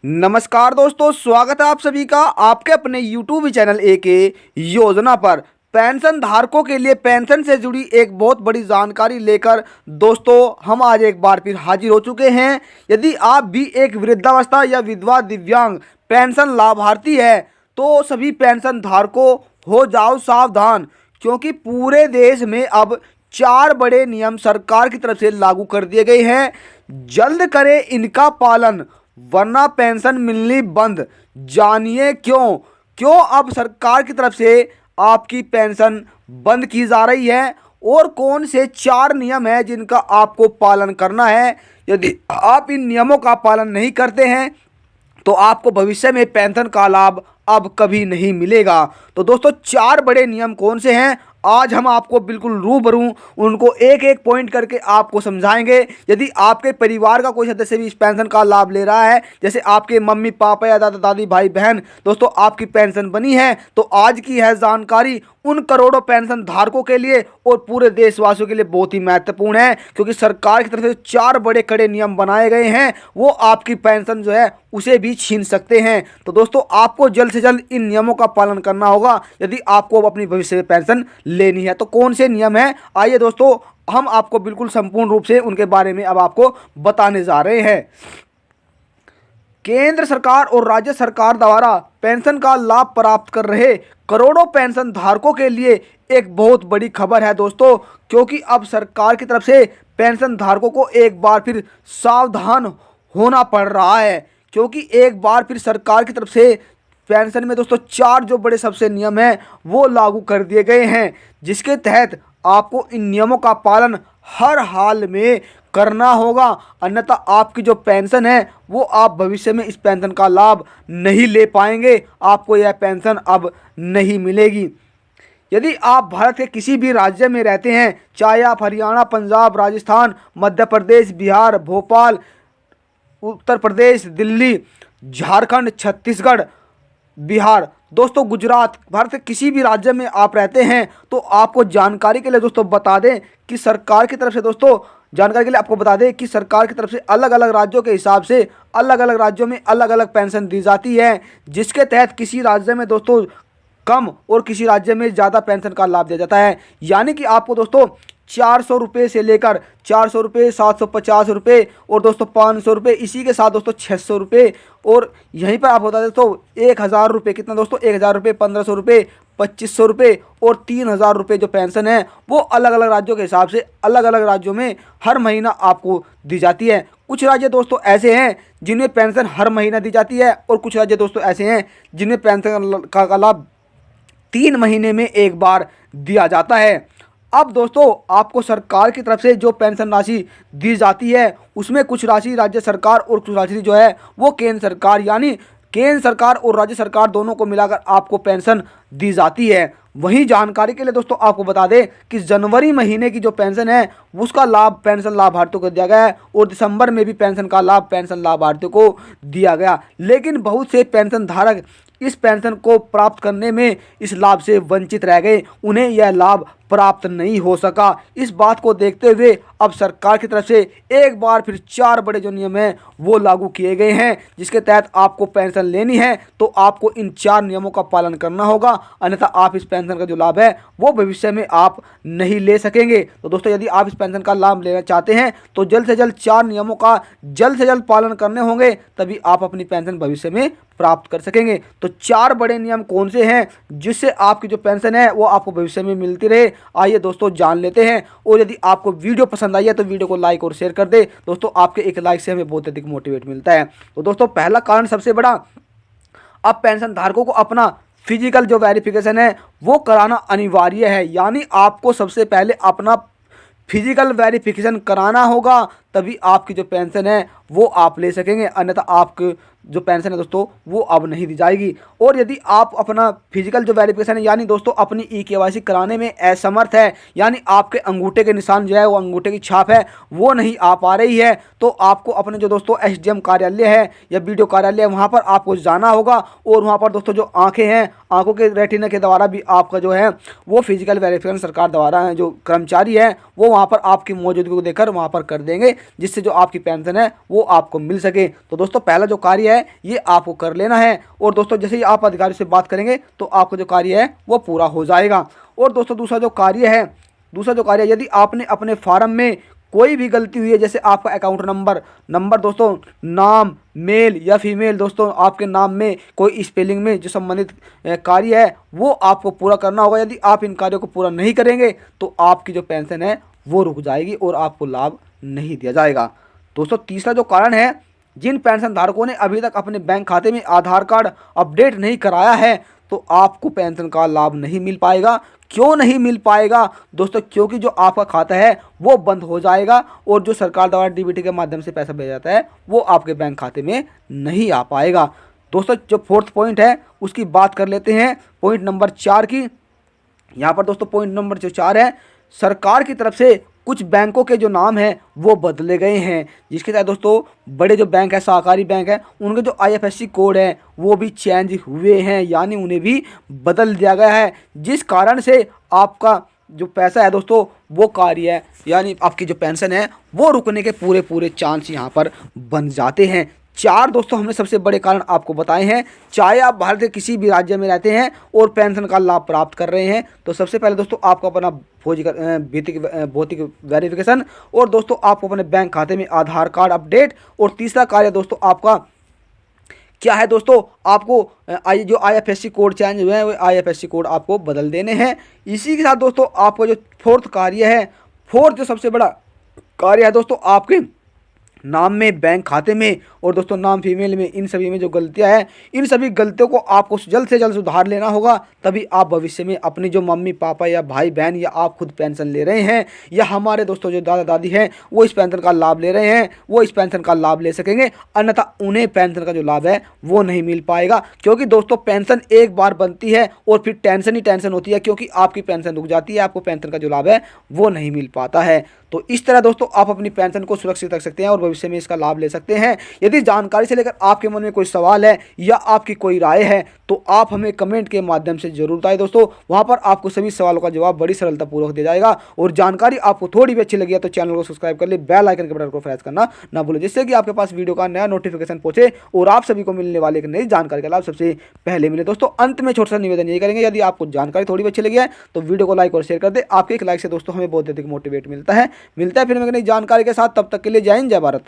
नमस्कार दोस्तों, स्वागत है आप सभी का आपके अपने YouTube चैनल के योजना पर। पेंशन धारकों के लिए पेंशन से जुड़ी एक बहुत बड़ी जानकारी लेकर दोस्तों हम आज एक बार फिर हाजिर हो चुके हैं। यदि आप भी एक वृद्धावस्था या विधवा दिव्यांग पेंशन लाभार्थी है तो सभी पेंशन धारकों हो जाओ सावधान, क्योंकि पूरे देश में अब 4 बड़े नियम सरकार की तरफ से लागू कर दिए गए हैं। जल्द करें इनका पालन वरना पेंशन मिलनी बंद। जानिए क्यों अब सरकार की तरफ से आपकी पेंशन बंद की जा रही है और कौन से 4 नियम हैं जिनका आपको पालन करना है। यदि आप इन नियमों का पालन नहीं करते हैं तो आपको भविष्य में पेंशन का लाभ अब कभी नहीं मिलेगा। तो दोस्तों 4 बड़े नियम कौन से हैं, आज हम आपको बिल्कुल रूबरू उनको एक एक पॉइंट करके आपको समझाएंगे। यदि आपके परिवार का कोई सदस्य भी इस पेंशन का लाभ ले रहा है, जैसे आपके मम्मी पापा या दादा दादी भाई बहन, दोस्तों आपकी पेंशन बनी है, तो आज की यह जानकारी उन करोड़ों पेंशन धारकों के लिए और पूरे देशवासियों के लिए बहुत ही महत्वपूर्ण है, क्योंकि सरकार की तरफ से 4 बड़े कड़े नियम बनाए गए हैं, वो आपकी पेंशन जो है उसे भी छीन सकते हैं। तो दोस्तों आपको जल्द से जल्द इन नियमों का पालन करना होगा यदि आपको अपनी भविष्य में पेंशन लेनी है। तो कौन से नियम हैं, आइए दोस्तों हम आपको बिल्कुल संपूर्ण रूप से उनके बारे में अब आपको बताने जा रहे हैं। केंद्र सरकार और राज्य सरकार द्वारा पेंशन का लाभ प्राप्त कर रहे करोड़ों पेंशन धारकों के लिए एक बहुत बड़ी खबर है दोस्तों, क्योंकि अब सरकार की तरफ से पेंशन धारकों को एक बार फिर सावधान होना पड़ रहा है, क्योंकि एक बार फिर सरकार की तरफ से पेंशन में दोस्तों 4 जो बड़े सबसे नियम हैं वो लागू कर दिए गए हैं, जिसके तहत आपको इन नियमों का पालन हर हाल में करना होगा, अन्यथा आपकी जो पेंशन है वो आप भविष्य में इस पेंशन का लाभ नहीं ले पाएंगे, आपको यह पेंशन अब नहीं मिलेगी। यदि आप भारत के किसी भी राज्य में रहते हैं, चाहे आप हरियाणा, पंजाब, राजस्थान, मध्य प्रदेश, बिहार, भोपाल, उत्तर प्रदेश, दिल्ली, झारखंड, छत्तीसगढ़, बिहार, दोस्तों गुजरात, भारत के किसी भी राज्य में आप रहते हैं, तो आपको जानकारी के लिए दोस्तों बता दें कि सरकार की तरफ से दोस्तों जानकारी के लिए आपको बता दें कि सरकार की तरफ से अलग अलग राज्यों के हिसाब से अलग अलग राज्यों में अलग अलग पेंशन दी जाती है, जिसके तहत किसी राज्य में दोस्तों कम और किसी राज्य में ज़्यादा पेंशन का लाभ दिया जाता है। यानी कि आपको दोस्तों 400 रुपये से लेकर 400 रुपये, 750 रुपये और दोस्तों 500 रुपये, इसी के साथ दोस्तों 600 रुपये, और यहीं पर आप बता दें तो 1000 रुपये, कितना दोस्तों 1000 रुपये, 1500 रुपये, 2500 रुपये और 3000 रुपये जो पेंशन है वो अलग अलग राज्यों के हिसाब से अलग अलग राज्यों में हर महीना आपको दी जाती है। कुछ राज्य दोस्तों ऐसे हैं जिनमें पेंशन हर महीना दी जाती है और कुछ राज्य दोस्तों ऐसे हैं जिनमें पेंशन का लाभ 3 महीने में एक बार दिया जाता है। अब दोस्तों आपको सरकार की तरफ से जो पेंशन राशि दी जाती है उसमें कुछ राशि राज्य सरकार और कुछ राशि जो है वो केंद्र सरकार, यानी केंद्र सरकार और राज्य सरकार दोनों को मिलाकर आपको पेंशन दी जाती है। वहीं जानकारी के लिए दोस्तों आपको बता दें कि जनवरी महीने की जो पेंशन है उसका लाभ पेंशन लाभार्थियों को दिया गया है और दिसंबर में भी पेंशन का लाभ पेंशन लाभार्थियों को दिया गया, लेकिन बहुत से पेंशन धारक इस पेंशन को प्राप्त करने में इस लाभ से वंचित रह गए, उन्हें यह लाभ प्राप्त नहीं हो सका। इस बात को देखते हुए अब सरकार की तरफ से एक बार फिर 4 बड़े जो नियम हैं वो लागू किए गए हैं, जिसके तहत आपको पेंशन लेनी है तो आपको इन 4 नियमों का पालन करना होगा, अन्यथा आप इस पेंशन का जो लाभ है वो भविष्य में आप नहीं ले सकेंगे। तो दोस्तों यदि आप इस पेंशन का लाभ लेना चाहते हैं तो जल्द से जल्द 4 नियमों का जल्द से जल्द पालन करने होंगे, तभी आप अपनी पेंशन भविष्य में प्राप्त कर सकेंगे। तो 4 बड़े नियम कौन से हैं जिससे आपकी जो पेंशन है वो आपको भविष्य में मिलती रहे, आइए दोस्तों जान लेते हैं। और यदि आपको वीडियो पसंद आई है तो वीडियो को लाइक और शेयर कर दे दोस्तों, आपके एक लाइक से हमें बहुत अधिक मोटिवेट मिलता है। तो दोस्तों पहला कारण सबसे बड़ा, अब पेंशन धारकों को अपना फिजिकल जो वेरिफिकेशन है वो कराना अनिवार्य है, यानी आपको सबसे पहले अपना फिजिकल वेरिफिकेशन कराना होगा, तभी आपकी जो पेंशन है वो आप ले सकेंगे, अन्यथा आपकी जो पेंशन है दोस्तों वो अब नहीं दी जाएगी। और यदि आप अपना फिजिकल जो वेरिफिकेशन है यानी दोस्तों अपनी ई-केवाईसी कराने में असमर्थ है, यानी आपके अंगूठे के निशान जो है वो अंगूठे की छाप है वो नहीं आ पा रही है, तो आपको अपने जो दोस्तों एसडीएम कार्यालय है या बीडीओ कार्यालय है वहाँ पर आपको जाना होगा, और वहाँ पर दोस्तों जो आँखें हैं, आँखों के रेटिना के द्वारा भी आपका जो है वो फिजिकल वेरिफिकेशन सरकार द्वारा जो कर्मचारी है वो वहाँ पर आपकी मौजूदगी को देखकर वहाँ पर कर देंगे, जिससे जो आपकी पेंशन है वो आपको मिल सके। तो दोस्तों पहला जो कार्य है ये आपको कर लेना है, और दोस्तों जैसे ही आप अधिकारी से बात करेंगे तो आपका जो कार्य है वो पूरा हो जाएगा। और दोस्तों दूसरा जो कार्य है, यदि आपने अपने फार्म में कोई भी गलती हुई है, जैसे आपका अकाउंट नंबर दोस्तों, नाम, मेल या फीमेल दोस्तों, आपके नाम में कोई स्पेलिंग में जो संबंधित कार्य है वो आपको पूरा करना होगा। यदि आप इन कार्यों को पूरा नहीं करेंगे तो आपकी जो पेंशन है वो रुक जाएगी और आपको लाभ नहीं दिया जाएगा। दोस्तों तीसरा जो कारण है, जिन पेंशन धारकों ने अभी तक अपने बैंक खाते में आधार कार्ड अपडेट नहीं कराया है तो आपको पेंशन का लाभ नहीं मिल पाएगा। क्यों नहीं मिल पाएगा दोस्तों? क्योंकि जो आपका खाता है वो बंद हो जाएगा और जो सरकार द्वारा डीबीटी के माध्यम से पैसा भेजा जाता है वो आपके बैंक खाते में नहीं आ पाएगा। दोस्तों जो फोर्थ पॉइंट है उसकी बात कर लेते हैं, पॉइंट नंबर 4 की। यहाँ पर दोस्तों पॉइंट नंबर जो 4 है, सरकार की तरफ से कुछ बैंकों के जो नाम हैं वो बदले गए हैं, जिसके तहत दोस्तों बड़े जो बैंक है, सहकारी बैंक है, उनके जो आईएफएससी कोड है वो भी चेंज हुए हैं, यानी उन्हें भी बदल दिया गया है, जिस कारण से आपका जो पैसा है दोस्तों वो कार्य है, यानी आपकी जो पेंशन है वो रुकने के पूरे चांस यहाँ पर बन जाते हैं। 4 दोस्तों हमने सबसे बड़े कारण आपको बताए हैं। चाहे आप भारत के किसी भी राज्य में रहते हैं और पेंशन का लाभ प्राप्त कर रहे हैं, तो सबसे पहले दोस्तों आपको अपना भौतिक वेरिफिकेशन, और दोस्तों आपको अपने बैंक खाते में आधार कार्ड अपडेट, और तीसरा कार्य दोस्तों आपका क्या है दोस्तों, आपको जो आईएफएससी कोड चेंज हुए हैं वो आईएफएससी कोड आपको बदल देने हैं। इसी के साथ दोस्तों आपको जो फोर्थ कार्य है, फोर्थ जो सबसे बड़ा कार्य है दोस्तों, आपके नाम में, बैंक खाते में और दोस्तों नाम फीमेल में, इन सभी में जो गलतियां हैं, इन सभी गलतियों को आपको जल्द से जल्द सुधार लेना होगा। तभी आप भविष्य में अपनी जो मम्मी पापा या भाई बहन या आप खुद पेंशन ले रहे हैं, या हमारे दोस्तों जो दादा दादी हैं वो इस पेंशन का लाभ ले रहे हैं, वो इस पेंशन का लाभ ले सकेंगे। अन्यथा उन्हें पेंशन का जो लाभ है वो नहीं मिल पाएगा, क्योंकि दोस्तों पेंशन एक बार बनती है और फिर टेंशन ही टेंशन होती है, क्योंकि आपकी पेंशन रुक जाती है, आपको पेंशन का जो लाभ है वो नहीं मिल पाता है। तो इस तरह दोस्तों आप अपनी पेंशन को सुरक्षित रख सकते हैं और भविष्य में इसका लाभ ले सकते हैं। यदि जानकारी से लेकर आपके मन में कोई सवाल है या आपकी कोई राय है तो आप हमें कमेंट के माध्यम से जरूर बताएं दोस्तों, वहां पर आपको सभी सवालों का जवाब बड़ी सरलतापूर्वक दिया जाएगा। और जानकारी आपको थोड़ी भी अच्छी लगी है तो चैनल को सब्सक्राइब कर ले, बेल आइकन के बटन को प्रेस करना ना भूलें, जिससे कि आपके पास वीडियो का नया नोटिफिकेशन पहुंचे और आप सभी को मिलने वाले एक नई जानकारी का लाभ सबसे पहले मिले। दोस्तों अंत में छोटा सा निवेदन ये करेंगे, यदि आपको जानकारी थोड़ी भी अच्छी लगी है तो वीडियो को लाइक और शेयर कर दे। आपके एक लाइक से दोस्तों हमें बहुत अधिक मोटिवेट मिलता है। फिर मैं नई जानकारी के साथ, तब तक के लिए जय हिंद, जय भारत।